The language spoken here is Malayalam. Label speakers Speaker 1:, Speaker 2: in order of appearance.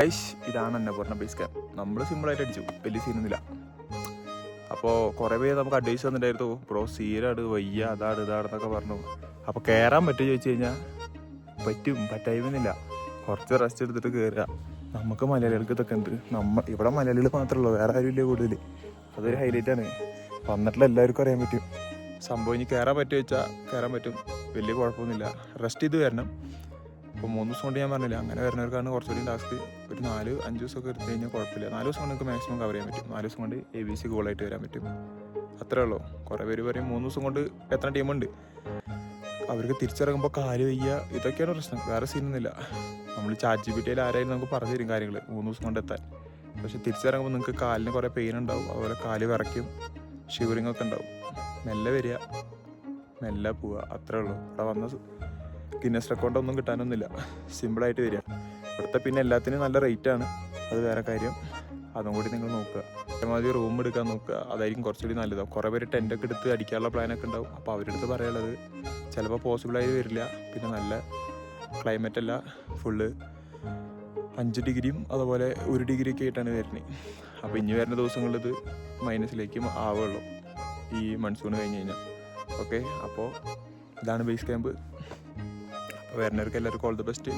Speaker 1: ഗൈസ്, ഇതാണ് അന്നപൂർണ്ണ ബേസ് ക്യാമ്പ്. നമ്മൾ സിമ്പിളായിട്ട് അടിച്ചു, വലിയ സീനൊന്നുമില്ല. അപ്പോൾ കുറേ പേര് നമുക്ക് അഡ്വൈസ് തന്നിട്ടായിരുന്നു, ബ്രോ സീനാണ്, വയ്യ, അതാണ് ഇതാണെന്നൊക്കെ പറഞ്ഞു. അപ്പോൾ കയറാൻ പറ്റുമോ ചോദിച്ചു കഴിഞ്ഞാൽ പറ്റും, പറ്റായ്മയൊന്നുമില്ല. കുറച്ച് റെസ്റ്റ് എടുത്തിട്ട് കയറുക. നമുക്ക് മലയാളികൾക്ക് ഇതൊക്കെ ഉണ്ട്. ഇവിടെ മലയാളികൾ മാത്രമേ ഉള്ളൂ, വേറെ ആരും ഇല്ല കൂടുതൽ. അതൊരു ഹൈലൈറ്റാണ്. വന്നിട്ടുള്ള എല്ലാവർക്കും അറിയാൻ പറ്റും സംഭവം. ഇനി കയറാൻ പറ്റുമോ ചോദിച്ചാൽ കയറാൻ പറ്റും, വലിയ കുഴപ്പമൊന്നുമില്ല. റെസ്റ്റ് ചെയ്ത് വരണം. ഇപ്പോൾ 3 ദിവസം കൊണ്ട് ഞാൻ പറഞ്ഞില്ല, അങ്ങനെ വരുന്നവർക്കാണ് കുറച്ചുകൂടി ടാസ്ക്. ഒരു 4-5 ദിവസമൊക്കെ എടുത്തു കഴിഞ്ഞാൽ കുഴപ്പമില്ല. 4 ദിവസം കൊണ്ട് നിങ്ങൾക്ക് മാക്സിമം കവർ ചെയ്യാൻ പറ്റും. 4 ദിവസം കൊണ്ട് ABC ഗോളായിട്ട് വരാൻ പറ്റും. അത്രേ ഉള്ളൂ. കുറേ പേര് പറയും 3 ദിവസം കൊണ്ട് എത്ര ടീമുണ്ട്. അവർക്ക് തിരിച്ചിറങ്ങുമ്പോൾ കാല് വയ്യ, ഇതൊക്കെയാണ് പ്രശ്നം, വേറെ സീനൊന്നുമില്ല. നമ്മൾ ChatGPT ആരായാലും നമുക്ക് പറഞ്ഞു തരും കാര്യങ്ങൾ 3 ദിവസം കൊണ്ട് എത്താൻ. പക്ഷെ തിരിച്ചിറങ്ങുമ്പോൾ നിങ്ങൾക്ക് കാലിന് കുറേ പെയിൻ ഉണ്ടാവും, അതുപോലെ കാല് വിറയ്ക്കും, ഷിവറിങ് ഒക്കെ ഉണ്ടാവും. മെല്ലെ വരിക, മെല്ലെ പോവുക, അത്രേ ഉള്ളൂ. ഇവിടെ വന്ന ഗിന്നസ് റെക്കോർഡൊന്നും കിട്ടാനൊന്നുമില്ല. സിമ്പിളായിട്ട് വരിക. ഇവിടുത്തെ പിന്നെ എല്ലാത്തിനും നല്ല റേറ്റാണ്, അത് വേറെ കാര്യം. അതും കൂടി നിങ്ങൾ നോക്കുക. അതേമാതിരി റൂം എടുക്കാൻ നോക്കുക, അതായിരിക്കും കുറച്ചുകൂടി നല്ലത്. കുറേ പേര് ടെൻ്റൊക്കെ എടുത്ത് അടിക്കാനുള്ള പ്ലാനൊക്കെ ഉണ്ടാവും. അപ്പോൾ അവരുടെ അടുത്ത് പറയാനുള്ളത് ചിലപ്പോൾ പോസിബിളായി വരില്ല. പിന്നെ നല്ല ക്ലൈമറ്റ് അല്ല, ഫുള്ള് 5 ഡിഗ്രിയും അതുപോലെ 1 ഡിഗ്രിയൊക്കെ ആയിട്ടാണ് വരുന്നത്. അപ്പോൾ ഇനി വരുന്ന ദിവസങ്ങളിൽ ഇത് മൈനസിലേക്കും ആവുകയുള്ളൂ ഈ മൺസൂൺ കഴിഞ്ഞ് കഴിഞ്ഞാൽ. ഓക്കെ, അപ്പോൾ ഇതാണ് ബേസ് ക്യാമ്പ്. അപ്പോൾ വരുന്നവർക്ക് എല്ലാവർക്കും ഓൾ ദി ബെസ്റ്റ്.